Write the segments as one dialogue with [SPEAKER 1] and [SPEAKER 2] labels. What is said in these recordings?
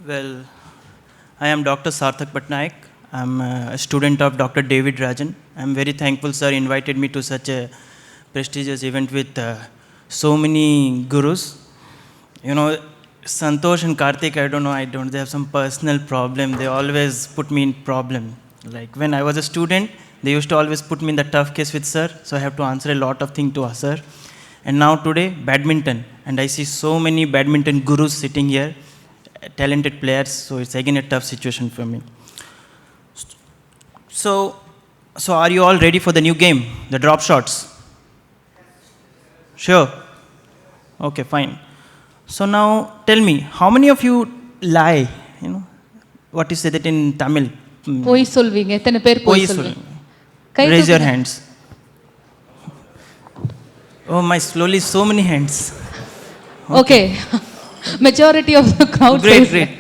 [SPEAKER 1] Well, I am Dr. Sarthak. I'm a student of Dr. David Rajan. I'm very thankful, sir, invited me to such a prestigious event with so many gurus. You know, Santosh and Karthik, I don't know, they have some personal problem. They always put me in problem. Like when I was a student, they used to always put me in the tough case with sir, so I have to answer a lot of things to sir. And now today, badminton. And I see so many badminton gurus sitting here, talented players, so it's again a tough situation for me. So are you all ready for the new game, the drop shots? Sure? Okay, fine. So now tell me, how many of you lie? You know, what you say that in Tamil?
[SPEAKER 2] பொய் சொல்வீங்க எத்தனை பேர் பொய் சொல்வீங்க
[SPEAKER 1] Raise your hands. Oh my, slowly so many hands.
[SPEAKER 2] Okay. Majority of the crowd
[SPEAKER 1] Great,
[SPEAKER 2] says
[SPEAKER 1] great.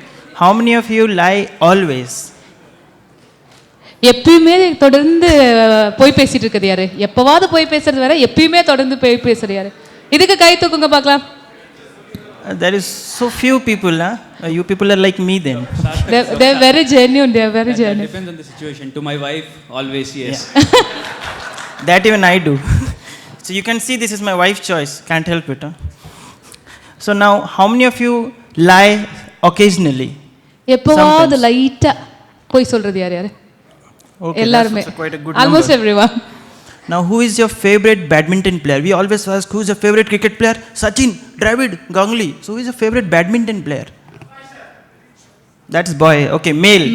[SPEAKER 1] How many of you lie always?
[SPEAKER 2] எப்பயுமே தொடர்ந்து போய் பேசிட்டு இருக்குது யாரு? எப்பவாவது போய் பேசுறது வேற, எப்பயுமே தொடர்ந்து போய் பேசுறது யாரு? இதுக்கு கை தூக்குங்க பார்க்கலாம்.
[SPEAKER 1] There is so few people, huh? You people are like me then.
[SPEAKER 2] They're very genuine. They're very genuine.
[SPEAKER 3] That depends on the situation. To my wife, always yes.
[SPEAKER 1] Yeah. That even I do. So you can see this is my wife's choice. Can't help it. Huh? So now, how many of you lie occasionally?
[SPEAKER 2] எப்பவாவது லைட்டா போய் சொல்றது யார் யாரு?
[SPEAKER 1] Okay,
[SPEAKER 2] எல்லாருமே.
[SPEAKER 1] that's quite a good
[SPEAKER 2] Almost
[SPEAKER 1] number.
[SPEAKER 2] everyone.
[SPEAKER 1] Now, who is your favorite badminton player? We always ask, who is your favorite cricket player? Sachin, Dravid, Ganguly. So, who is your favorite badminton player? That's boy. Okay, male.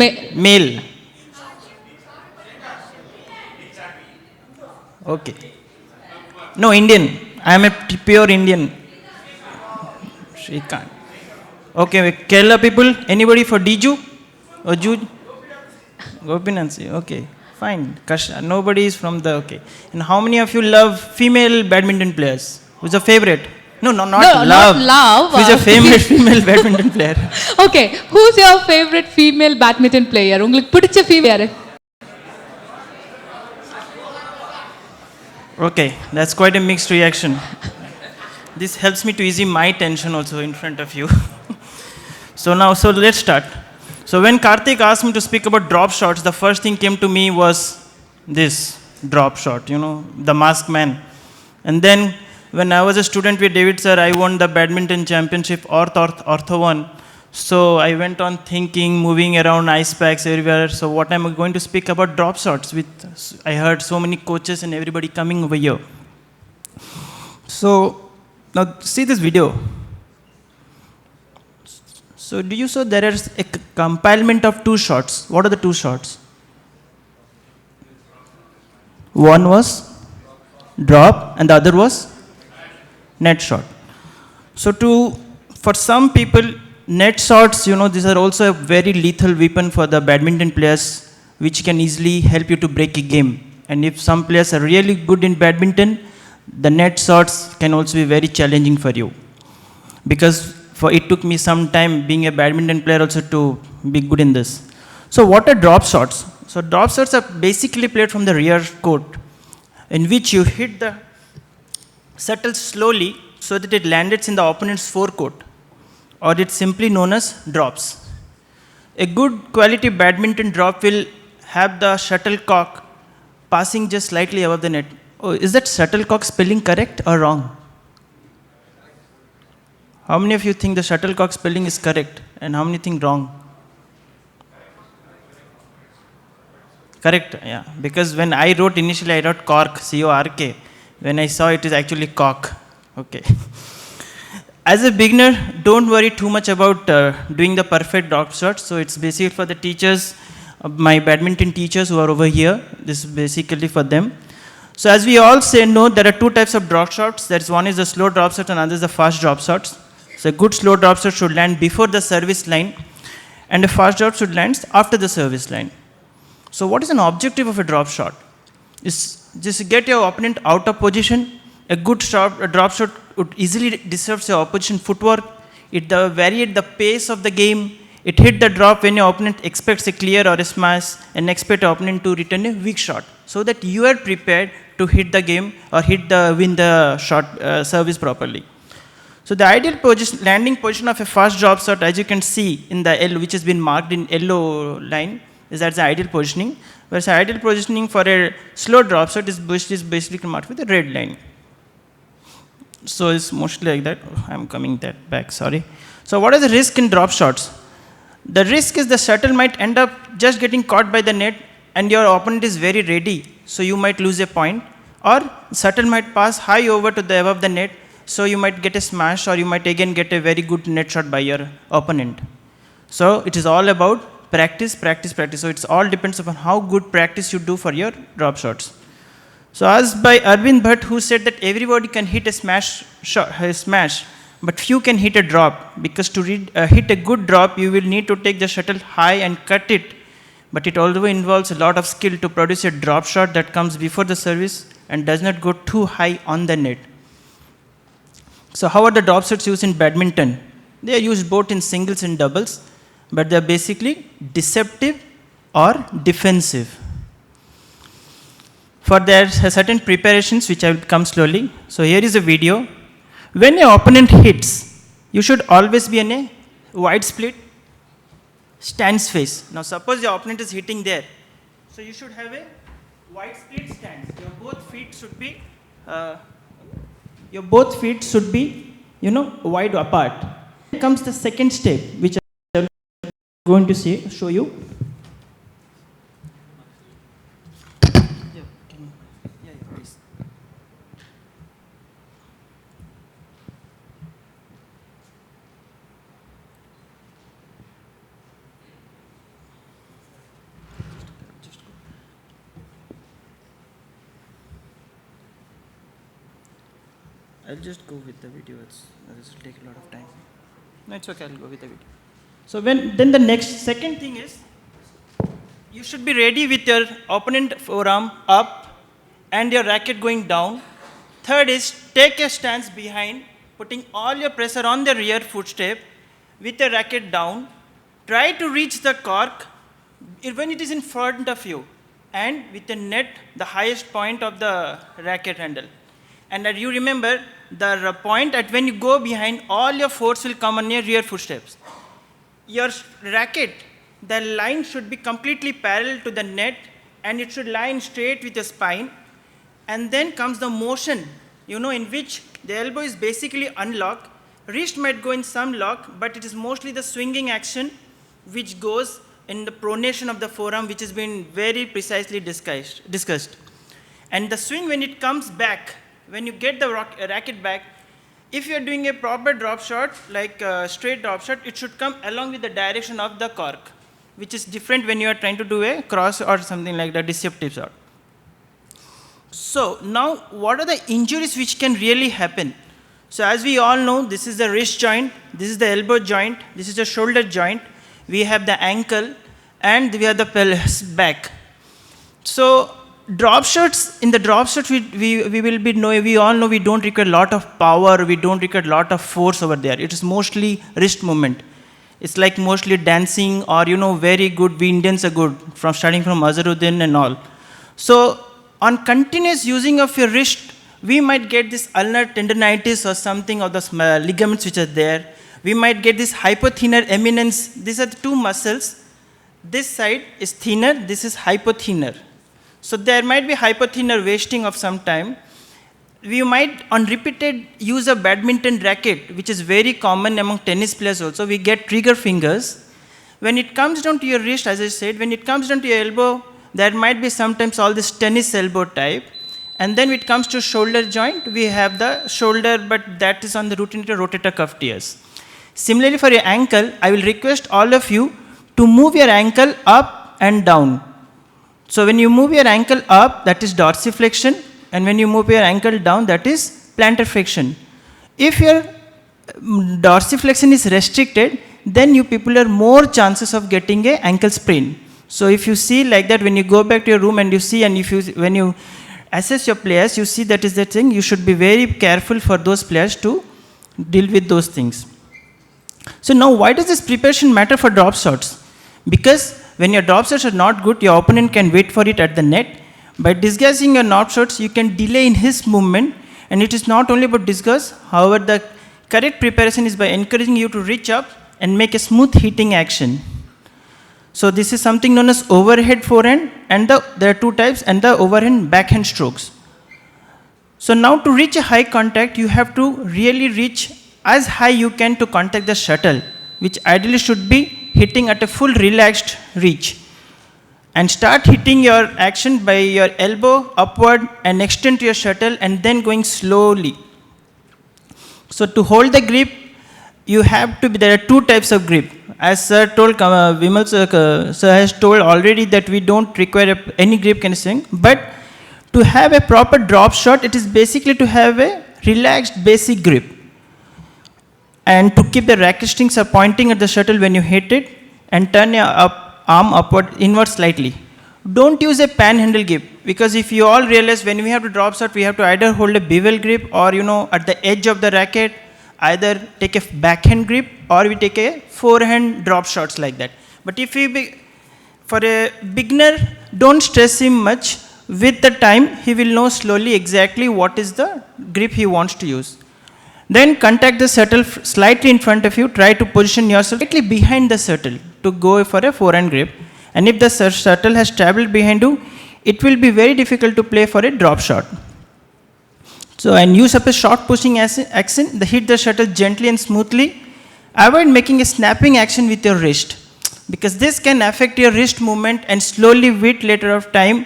[SPEAKER 1] Male. Okay. No, Indian. I am a pure Indian. Shrikant. Okay, Kerala people. Anybody for Diju or Juj? Gopinansi. Okay. Fine. Nobody is from the, okay. And how many of you love female badminton players? Who's your favorite? No, love.
[SPEAKER 2] Not love.
[SPEAKER 1] Who's your favorite female badminton player?
[SPEAKER 2] Okay. Who's your favorite female badminton player? உங்களுக்கு பிடிச்ச female யாரு?
[SPEAKER 1] Okay, that's quite a mixed reaction. This helps me to ease my tension also in front of you. So let's start. So when Karthik asked me to speak about drop shots, the first thing came to me was this drop shot, the masked man. And then when I was a student with David sir, I won the badminton championship Ortho 1. So I went on thinking, moving around, ice packs everywhere. So what am I going to speak about drop shots with? I heard so many coaches and everybody coming over here. So now see this video. So do you saw there is a compilement of two shots? What are the two shots? One was drop and the other was net shot. So for some people, net shots, these are also a very lethal weapon for the badminton players, which can easily help you to break a game. And if some players are really good in badminton, the net shots can also be very challenging for you. Because it took me some time being a badminton player also to be good in this. So what are drop shots? So drop shots are basically played from the rear court, in which you hit the shuttle slowly so that it lands in the opponent's forecourt, or it's simply known as drops. A good quality badminton drop will have the shuttlecock passing just slightly above the net. Oh, is that shuttlecock spelling correct or wrong? How many of you think the shuttlecock spelling is correct and how many think wrong? Correct, yeah. Because when I wrote initially, I wrote cork, C-O-R-K. When I saw it is actually cock. Okay. As a beginner, don't worry too much about doing the perfect drop shot. So it's basically for the teachers, my badminton teachers who are over here. This is basically for them. So as we all know, there are two types of drop shots. There's one is the slow drop shot and another is the fast drop shots. So a good slow drop shot should land before the service line, and a fast drop should land after the service line. So what is an objective of a drop shot? Is just get your opponent out of position. A good drop shot would easily disrupt your opposition footwork. It varied the pace of the game. It hit the drop when your opponent expects a clear or a smash and expect your opponent to return a weak shot, so that you are prepared to hit the game or win the shot service properly. So the ideal landing position of a fast drop shot, as you can see in the L, which has been marked in yellow line, is that's the ideal positioning. Whereas the ideal positioning for a slow drop shot is basically marked with a red line. So it's mostly like that. Oh, I'm coming that back, sorry. So what is the risk in drop shots? The risk is the shuttle might end up just getting caught by the net and your opponent is very ready, so you might lose a point. Or shuttle might pass high over to the above the net, so you might get a smash, or you might again get a very good net shot by your opponent. So it is all about practice, practice, practice. So it's all depends upon how good practice you do for your drop shots. So as by Arvind Bhatt, who said that everybody can hit a smash, but few can hit a drop, because to hit a good drop, you will need to take the shuttle high and cut it. But it also involves a lot of skill to produce a drop shot that comes before the service and does not go too high on the net. So how are the drop shots used in badminton? They are used both in singles and doubles, but they are basically deceptive or defensive. For there are certain preparations which I will come slowly. So here is a video. When your opponent hits, you should always be in a wide split stance face. Now suppose your opponent is hitting there. So you should have a wide split stance. Your both feet should be, wide apart. Here comes the second step, which I am going to show you. Please. I'll just go with the video. This will take a lot of time. No, it's okay. I'll go with the video. So then the second thing is, you should be ready with your opponent forearm up and your racket going down. Third is, take a stance behind, putting all your pressure on the rear footstep with the racket down. Try to reach the cork when it is in front of you, and with the net, the highest point of the racket handle. And that you remember, the point at when you go behind, all your force will come on your rear footsteps. Your racket, the line should be completely parallel to the net, and it should line straight with your spine. And then comes the motion, in which the elbow is basically unlocked. Wrist might go in some lock, but it is mostly the swinging action which goes in the pronation of the forearm, which has been very precisely discussed. And the swing, when it comes back, when you get the racket back, if you are doing a proper drop shot, like a straight drop shot, it should come along with the direction of the cork, which is different when you are trying to do a cross or something like the deceptive shot. So now, what are the injuries which can really happen? So as we all know, this is the wrist joint, this is the elbow joint, this is the shoulder joint, we have the ankle, and we have the pelvis back. So drop shots, in the drop shots, we all know we don't require a lot of power, we don't require a lot of force over there. It is mostly wrist movement. It's like mostly dancing, or very good, we Indians are good, starting from Azharuddin and all. So on continuous using of your wrist, we might get this ulnar tendinitis or something of the ligaments which are there. We might get this hypothenar eminence. These are the two muscles. This side is thinner, this is hypothenar. So there might be hypothenar wasting of some time. We might, on repeated use of badminton racket, which is very common among tennis players also, we get trigger fingers. When it comes down to your wrist, as I said, when it comes down to your elbow, there might be sometimes all this tennis elbow type. And then when it comes to shoulder joint, we have the shoulder, but that is on the rotator cuff tears. Similarly for your ankle, I will request all of you to move your ankle up and down. So when you move your ankle up, that is dorsiflexion, and when you move your ankle down, that is plantar flexion. If your dorsiflexion is restricted, then you people are more chances of getting a ankle sprain. So if you see like that, when you go back to your room and you see, and when you assess your players, you see that is the thing, you should be very careful for those players to deal with those things. So now, why does this preparation matter for drop shots? Because when your drop shots are not good, your opponent can wait for it at the net. By disguising your drop shots, you can delay in his movement, and it is not only about disguise, however the Correct preparation is by encouraging you to reach up and make a smooth hitting action. So this is something known as overhead forehand, and there are two types, and the overhand backhand strokes. So now to reach a high contact, you have to really reach as high you can to contact the shuttle, which ideally should be hitting at a full relaxed reach. And start hitting your action by your elbow upward and extend to your shuttle and then going slowly. So to hold the grip, you have to be, there are two types of grip. As sir told, Vimal sir has told already that we don't require any grip kind of thing, but to have a proper drop shot, it is basically to have a relaxed basic grip. And to keep the racket strings are pointing at the shuttle when you hit it, and turn your arm upward, inward slightly. Don't use a panhandle grip, because if you all realize when we have to drop shot, we have to either hold a bevel grip or at the edge of the racket, either take a backhand grip or we take a forehand drop shots like that. But if for a beginner, don't stress him much. With the time, he will know slowly exactly what is the grip he wants to use. Then contact the shuttle slightly in front of you. Try to position yourself slightly behind the shuttle to go for a forehand grip. And if the shuttle has traveled behind you, it will be very difficult to play for a drop shot. So, and use up a short pushing action, hit the shuttle gently and smoothly. Avoid making a snapping action with your wrist, because this can affect your wrist movement, and slowly with later of time,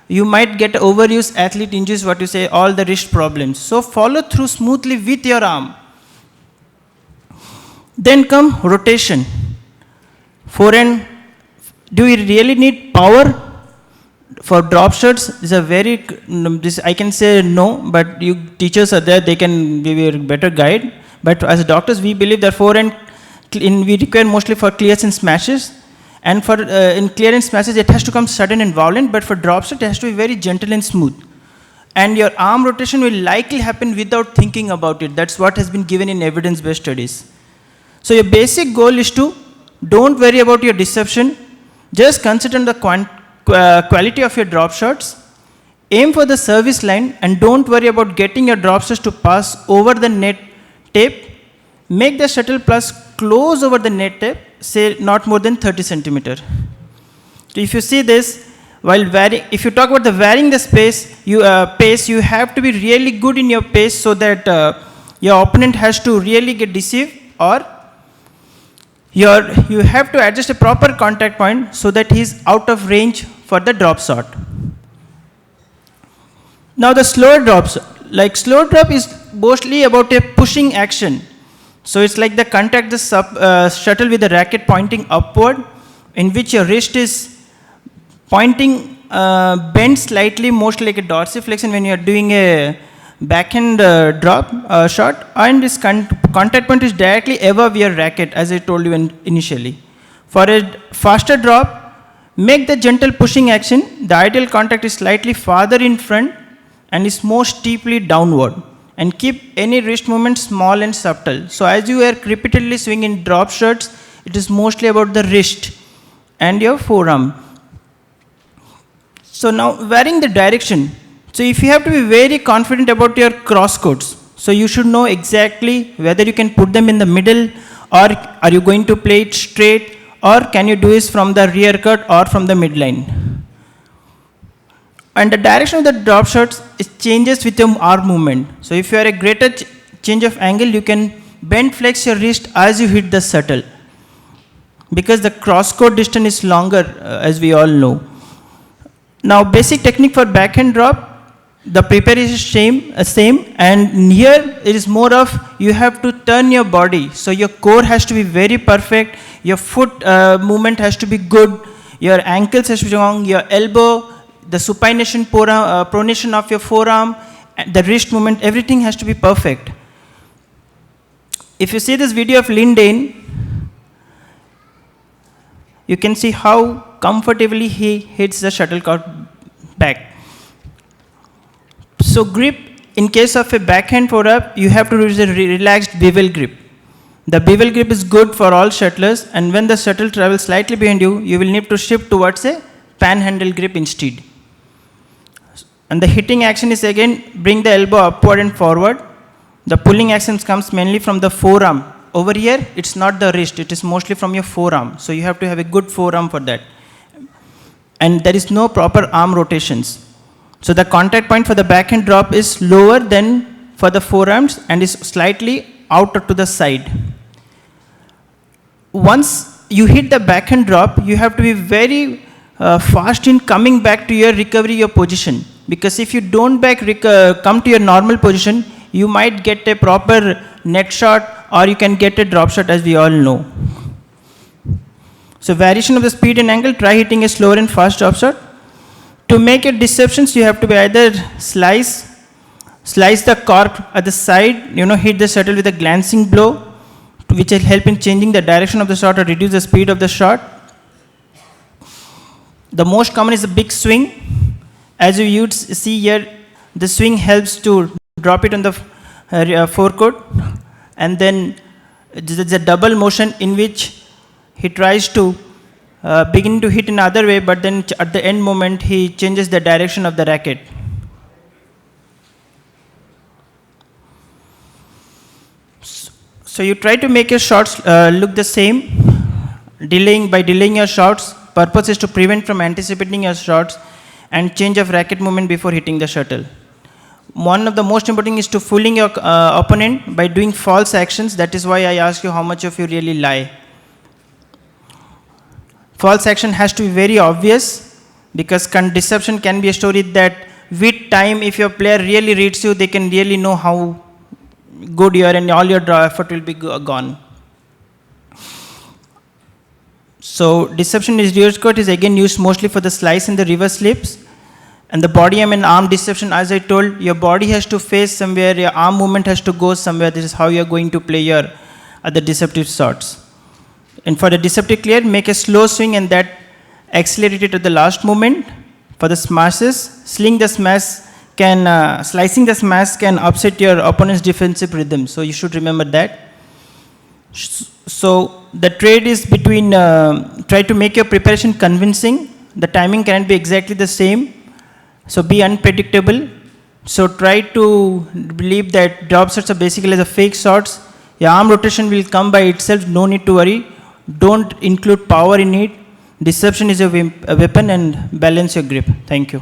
[SPEAKER 1] you might get overuse athlete injuries, what you say, all the wrist problems. So follow through smoothly with your arm. Then come rotation. Forehand, do you really need power for drop shots? I can say no, but you teachers are there, they can give you a better guide. But as doctors, we believe that forehand, we require mostly for clears and smashes. And for in clearance smashes, it has to come sudden and violent, but for drop shot, it has to be very gentle and smooth. And your arm rotation will likely happen without thinking about it. That's what has been given in evidence-based studies. So your basic goal is to don't worry about your deception. Just consider the quality of your drop shots. Aim for the service line and don't worry about getting your drop shots to pass over the net tape. Make the shuttle plus close over the net tape, say not more than 30 centimeter. So if you see this, while varying, if you talk about the varying the pace, you have to be really good in your pace so that your opponent has to really get deceived, or you have to adjust a proper contact point so that he is out of range for the drop shot. Now the slower drops, like slow drop is mostly about a pushing action. So it's like the contact the shuttle with the racket pointing upward, in which your wrist is pointing bent slightly, mostly like a dorsiflexion when you are doing a backhand drop shot, and this contact point is directly above your racket, as I told you initially. For a faster drop, make the gentle pushing action. The ideal contact is slightly farther in front and is more steeply downward. And keep any wrist movement small and subtle. So as you are repeatedly swinging drop shots, it is mostly about the wrist and your forearm. So now varying the direction. So if you have to be very confident about your cross courts, so you should know exactly whether you can put them in the middle, or are you going to play it straight, or can you do this from the rear cut or from the midline. And the direction of the drop shots changes with your arm movement. So if you are a greater change of angle, you can bend flex your wrist as you hit the shuttle, because the cross court distance is longer, as we all know. Now basic technique for backhand drop, the preparation is same, and here it is more of you have to turn your body. So your core has to be very perfect, your foot movement has to be good, your ankles has to be strong, your elbow, the supination, pronation of your forearm, the wrist movement, everything has to be perfect. If you see this video of Lin Dane, you can see how comfortably he hits the shuttlecock back. So grip, in case of a backhand forearm, you have to use a relaxed bevel grip. The bevel grip is good for all shuttlers, and when the shuttle travels slightly behind you, you will need to shift towards a panhandle grip instead. And the hitting action is again, bring the elbow upward and forward. The pulling action comes mainly from the forearm. Over here, it's not the wrist, it is mostly from your forearm. So you have to have a good forearm for that. And there is no proper arm rotations. So the contact point for the backhand drop is lower than for the forearms and is slightly out to the side. Once you hit the backhand drop, you have to be very fast in coming back to your recovery, your position. Because if you don't come to your normal position, you might get a proper net shot or you can get a drop shot, as we all know. So variation of the speed and angle, try hitting a slower and fast drop shot. To make a deceptions, you have to be either slice the cork at the side, hit the shuttle with a glancing blow, which will help in changing the direction of the shot or reduce the speed of the shot. The most common is the big swing. As you would see here, the swing helps to drop it on the forecourt, and then there's a double motion in which he tries to begin to hit in another way, but then at the end moment he changes the direction of the racket. So you try to make your shots look the same. By delaying your shots, purpose is to prevent from anticipating your shots and change of racket movement before hitting the shuttle. One of the most important is to fooling your opponent by doing false actions. That is why I ask you how much of you really lie. False action has to be very obvious, because deception can be a story that with time, if your player really reads you, they can really know how good you are and all your draw effort will be gone. So deception is reverse court is again used mostly for the slice and the reverse slips. And the body and arm deception, as I told, your body has to face somewhere, your arm movement has to go somewhere. This is how you are going to play your the deceptive shots. And for the deceptive clear, make a slow swing and that accelerate it at the last moment. For the smashes, slicing the smash can upset your opponent's defensive rhythm. So you should remember that. So the trade is between, try to make your preparation convincing. The timing cannot be exactly the same. So be unpredictable. So try to believe that drop shots are basically the fake shots. Your arm rotation will come by itself, no need to worry. Don't include power in it. Deception is a weapon, and balance your grip. Thank you.